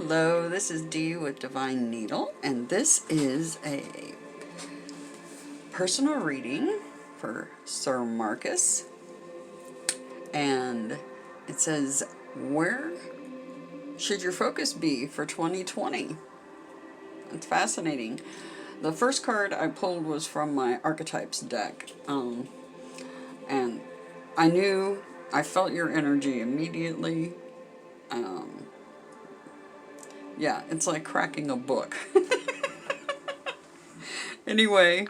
Hello, this is Dee with Divine Needle, and this is a personal reading for Sir Marcus. And it says, where should your focus be for 2020? It's fascinating. The first card I pulled was from my Archetypes deck, and I felt your energy immediately. Yeah, it's like cracking a book. Anyway,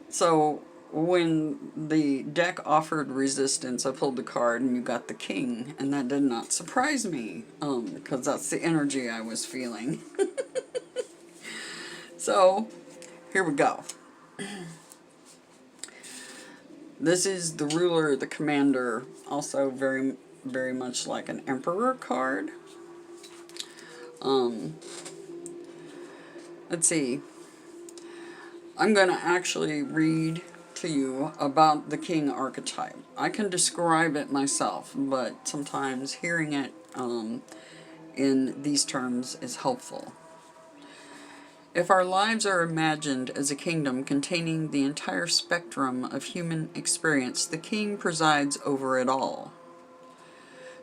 so when the deck offered resistance, I pulled the card and you got the King, and that did not surprise me, because that's the energy I was feeling. So, here we go. This is the ruler, the commander, also very, very much like an emperor card. Let's see. I'm going to actually read to you about the King archetype. I can describe it myself, but sometimes hearing it in these terms is helpful. If our lives are imagined as a kingdom containing the entire spectrum of human experience, the King presides over it all.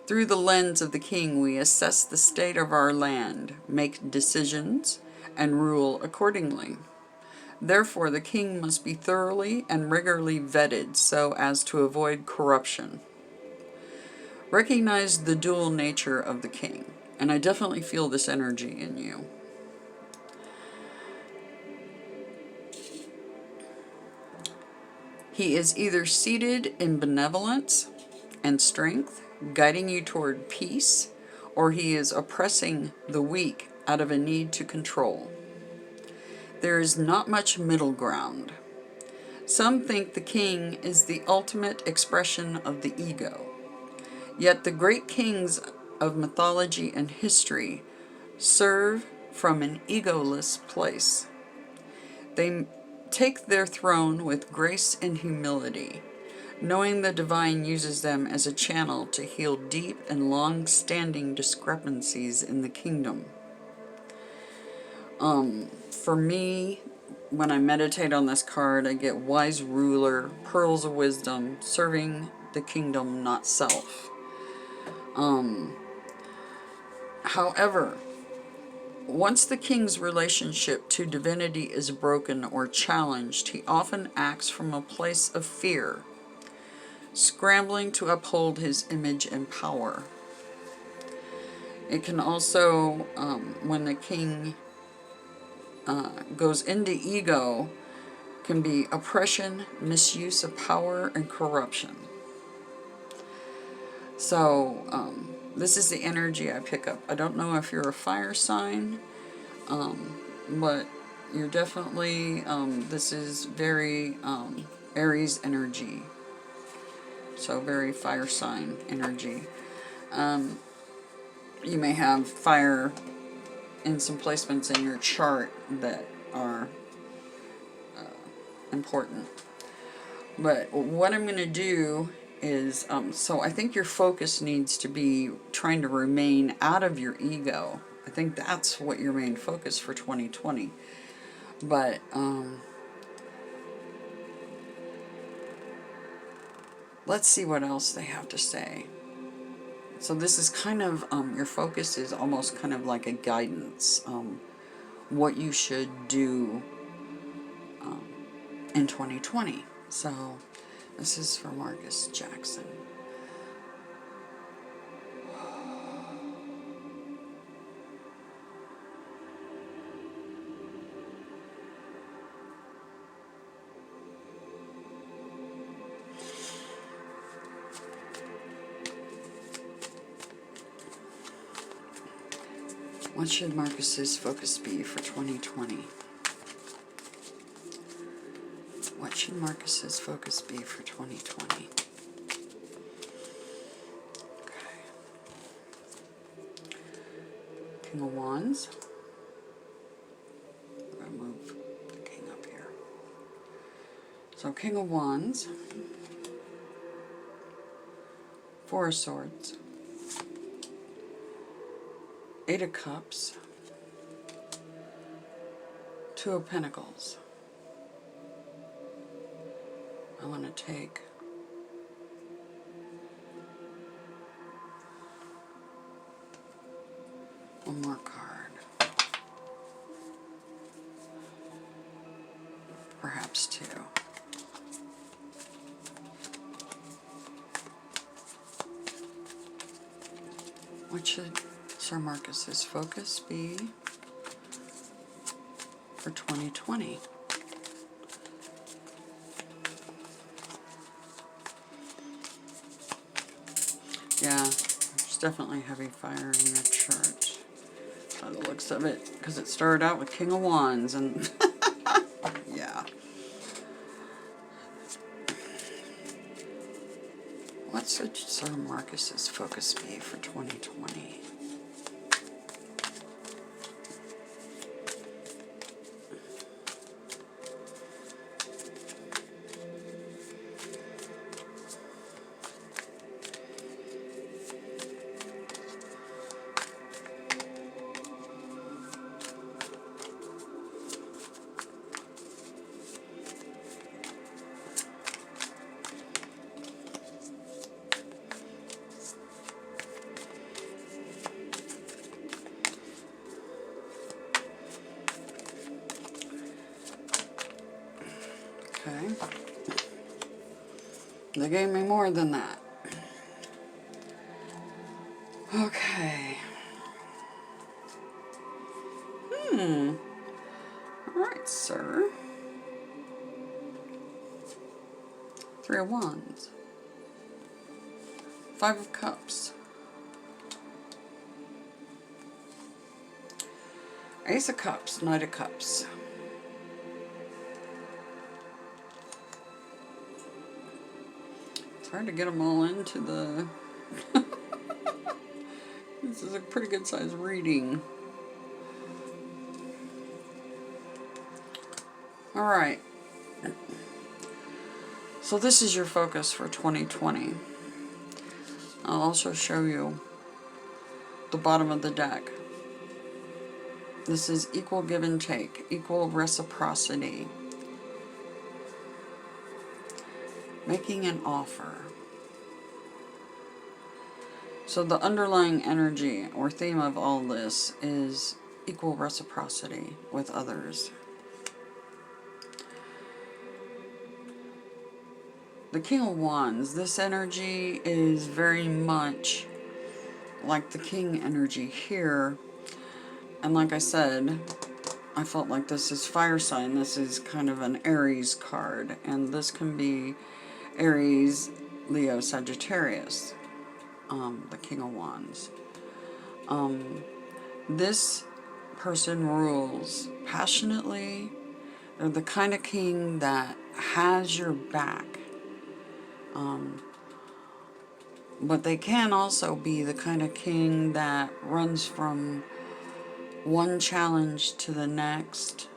Through the lens of the King, we assess the state of our land, make decisions, and rule accordingly. Therefore, the King must be thoroughly and regularly vetted so as to avoid corruption. Recognize the dual nature of the King, and I definitely feel this energy in you. He is either seated in benevolence and strength, guiding you toward peace, or he is oppressing the weak out of a need to control. There is not much middle ground. Some think the King is the ultimate expression of the ego. Yet the great kings of mythology and history serve from an egoless place. They take their throne with grace and humility, knowing the divine uses them as a channel to heal deep and long-standing discrepancies in the kingdom. For me, when I meditate on this card, I get wise ruler, pearls of wisdom, serving the kingdom, not self. However, once the King's relationship to divinity is broken or challenged, he often acts from a place of fear, scrambling to uphold his image and power. It can also, when the King goes into ego, can be oppression, misuse of power, and corruption. So, this is the energy I pick up. I don't know if you're a fire sign, but you're definitely, this is very Aries energy. So very fire sign energy. You may have fire in some placements in your chart that are important. But what I'm going to do is, so I think your focus needs to be trying to remain out of your ego. I think that's what your main focus for 2020. But, let's see what else they have to say. So this is kind of, your focus is almost kind of like a guidance, what you should do in 2020. So this is for Marcus Jackson. What should Marcus's focus be for 2020? What should Marcus's focus be for 2020? Okay. King of Wands. I'm going to move the King up here. So King of Wands. Four of Swords. Eight of Cups, Two of Pentacles. I want to take one more card. Perhaps two. What should Sir Marcus's focus be for 2020? Yeah, there's definitely heavy fire in your church by the looks of it, because it started out with King of Wands and yeah. What should Sir Marcus's focus be for 2020? Okay. They gave me more than that. Okay. Alright, sir. Three of Wands. Five of Cups. Ace of Cups, Knight of Cups. It's hard to get them all into the... This is a pretty good size reading. Alright. So this is your focus for 2020. I'll also show you the bottom of the deck. This is equal give and take, equal reciprocity. Making an offer. So the underlying energy or theme of all this is equal reciprocity with others. The King of Wands, this energy is very much like the King energy here. And like I said, I felt like this is fire sign. This is kind of an Aries card. And this can be Aries, Leo, Sagittarius. The King of Wands. This person rules passionately. They're the kind of king that has your back. But they can also be the kind of king that runs from one challenge to the next,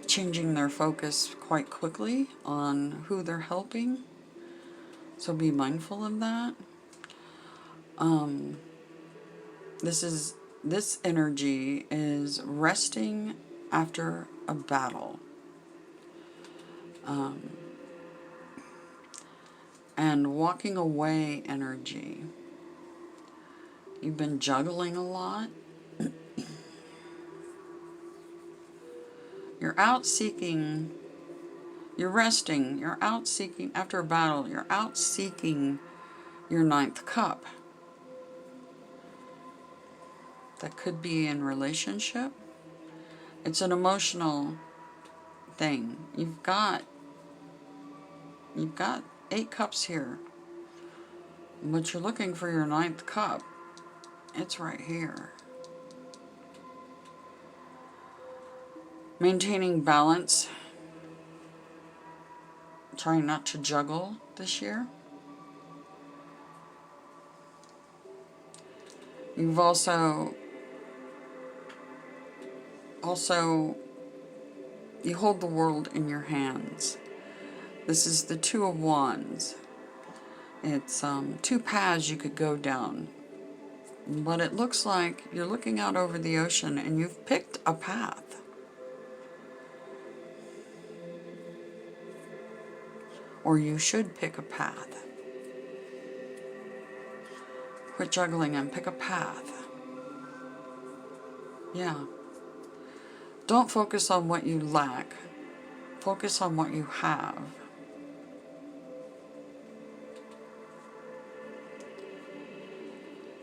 changing their focus quite quickly on who they're helping. So be mindful of that. This energy is resting after a battle. And walking away energy. You've been juggling a lot. You're out seeking, you're resting, you're out seeking, after a battle, you're out seeking your ninth cup. That could be in relationship. It's an emotional thing. You've got 8 cups here, but you're looking for your ninth cup. It's right here. Maintaining balance. Trying not to juggle this year. You've also you hold the world in your hands. This is the Two of Wands. It's 2 paths you could go down But it looks like you're looking out over the ocean and you've picked a path. Or you should pick a path. Quit juggling and pick a path. Yeah. Don't focus on what you lack. Focus on what you have.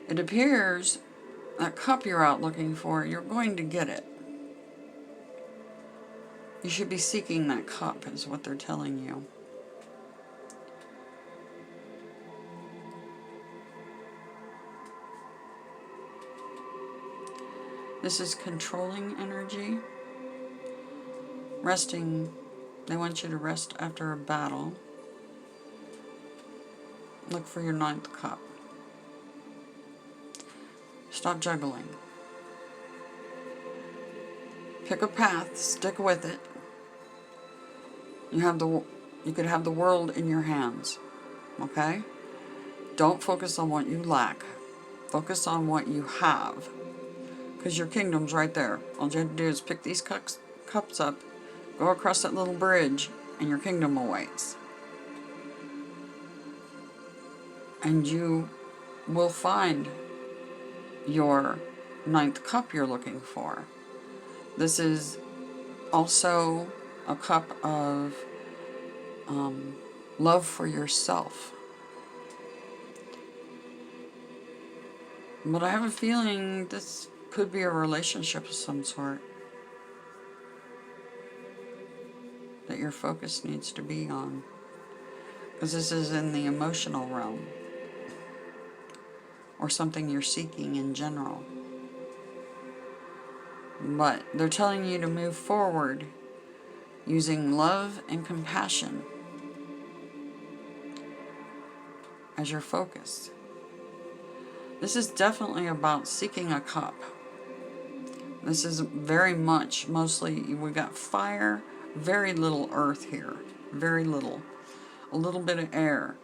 It appears that cup you're out looking for, you're going to get it. You should be seeking that cup, is what they're telling you. This is controlling energy. Resting. They want you to rest after a battle. Look for your 9th cup. Stop juggling. Pick a path, stick with it. You could have the world in your hands. Okay? Don't focus on what you lack. Focus on what you have. Because your kingdom's right there. All you have to do is pick these cups up, go across that little bridge, and your kingdom awaits. And you will find your 9th cup you're looking for. This is also a cup of love for yourself. But I have a feeling this could be a relationship of some sort that your focus needs to be on. Because this is in the emotional realm. Or something you're seeking in general. But they're telling you to move forward using love and compassion as your focus. This is definitely about seeking a cup. This is very much, mostly, we got fire, very little earth here. Very little. A little bit of air.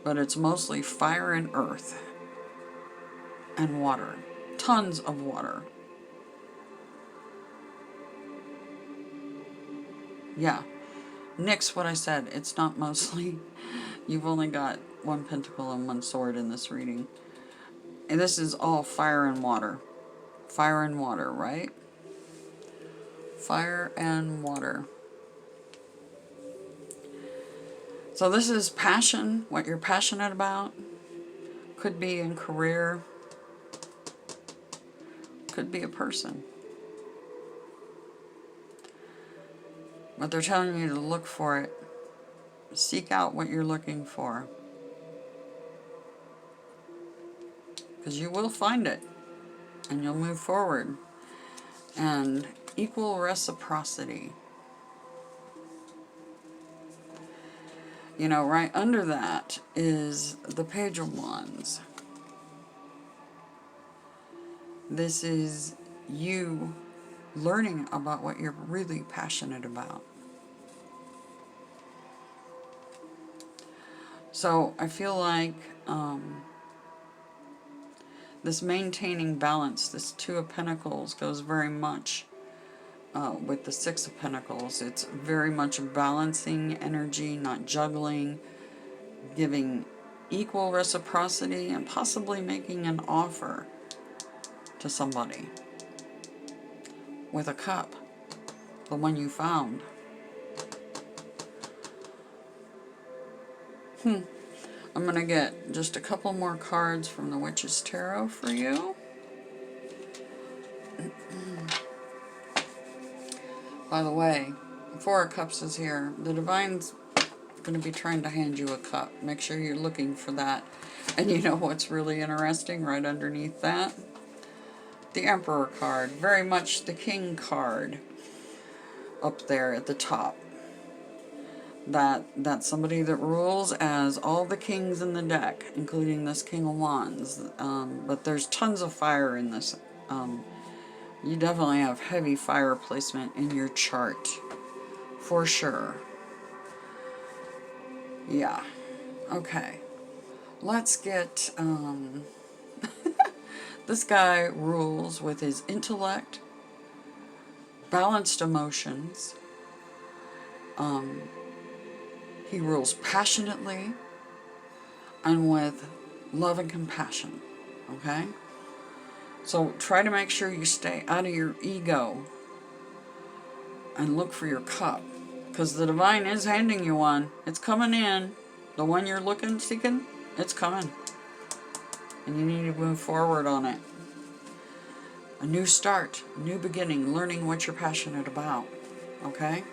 But it's mostly fire and earth. And water. Tons of water. Yeah. Nix what I said. It's not mostly. You've only got 1 pentacle and 1 sword in this reading. And this is all fire and water. Fire and water, right? Fire and water. So this is passion, what you're passionate about. Could be in career. Could be a person. But they're telling you to look for it. Seek out what you're looking for. Because you will find it. And you'll move forward. And equal reciprocity. You know, right under that is the Page of Wands. This is you learning about what you're really passionate about. So I feel like this maintaining balance, this 2 of Pentacles, goes very much with the 6 of Pentacles. It's very much balancing energy, not juggling, giving equal reciprocity, and possibly making an offer to somebody with a cup, the one you found. I'm going to get just a couple more cards from the Witch's Tarot for you. By the way, 4 of Cups is here. The Divine's going to be trying to hand you a cup. Make sure you're looking for that. And you know what's really interesting right underneath that? The Emperor card. Very much the King card up there at the top. That's somebody that rules as all the kings in the deck, including this King of Wands. But there's tons of fire in this. You definitely have heavy fire placement in your chart. For sure. Yeah. Okay. Let's get This guy rules with his intellect, balanced emotions. He rules passionately and with love and compassion. Okay? So try to make sure you stay out of your ego and look for your cup. Because the divine is handing you one. It's coming in. The one you're looking, seeking, it's coming. And you need to move forward on it. A new start, a new beginning, learning what you're passionate about. Okay?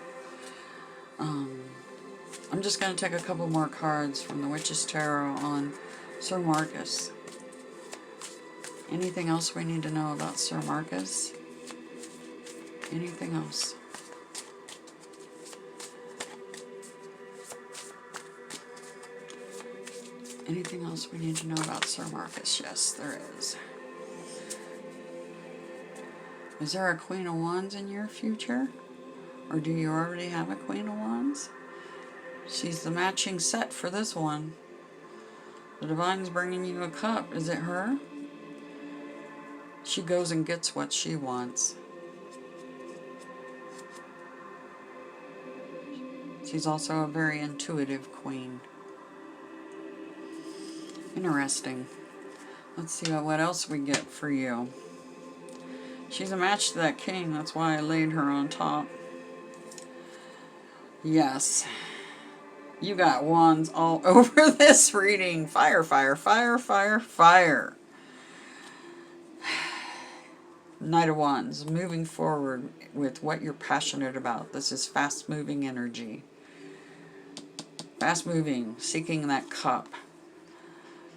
I'm just going to take a couple more cards from the Witch's Tarot on Sir Marcus. Anything else we need to know about Sir Marcus? Anything else? Anything else we need to know about Sir Marcus? Yes, there is. Is there a Queen of Wands in your future? Or do you already have a Queen of Wands? She's the matching set for this one. The Divine's bringing you a cup. Is it her? She goes and gets what she wants. She's also a very intuitive queen. Interesting. Let's see what else we get for you. She's a match to that king. That's why I laid her on top. Yes. You got wands all over this reading. Fire, fire, fire, fire, fire. Knight of Wands. Moving forward with what you're passionate about. This is fast-moving energy. Fast-moving. Seeking that cup.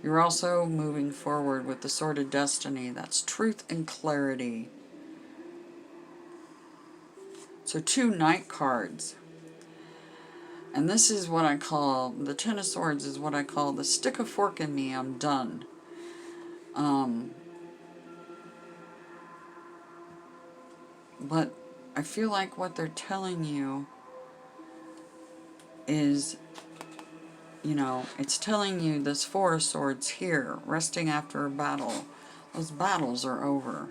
You're also moving forward with the Sword of Destiny. That's truth and clarity. So 2 Knight cards. And this is what I call, the Ten of Swords is what I call the stick a fork in me, I'm done. But I feel like what they're telling you is, you know, it's telling you this 4 of Swords here, resting after a battle. Those battles are over.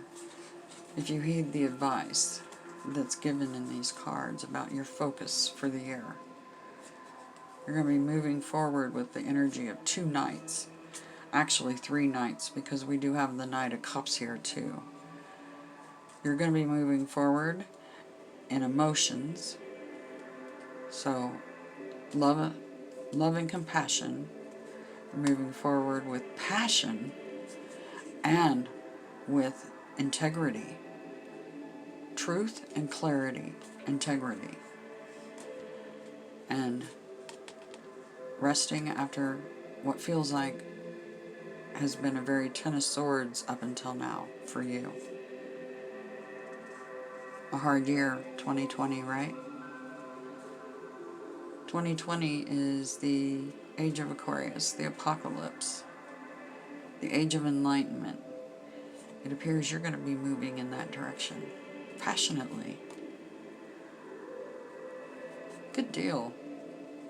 If you heed the advice that's given in these cards about your focus for the year. You're going to be moving forward with the energy of 2 Knights. Actually 3 Knights, because we do have the Knight of Cups here too. You're going to be moving forward in emotions. So, love and compassion. You're moving forward with passion and with integrity. Truth and clarity. Integrity. And resting after what feels like has been a very Ten of Swords up until now for you. A hard year, 2020, right? 2020 is the age of Aquarius, the apocalypse, the age of enlightenment. It appears you're going to be moving in that direction, passionately. Good deal.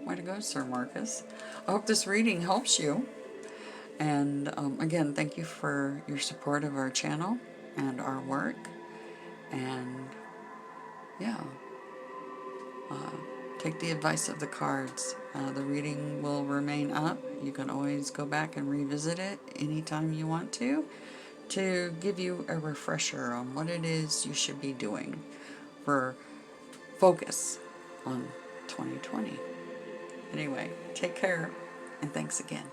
Way to go, Sir Marcus. I hope this reading helps you. And again, thank you for your support of our channel and our work. And yeah, take the advice of the cards. The reading will remain up. You can always go back and revisit it anytime you want to give you a refresher on what it is you should be doing for focus on 2020. Anyway, take care, and thanks again.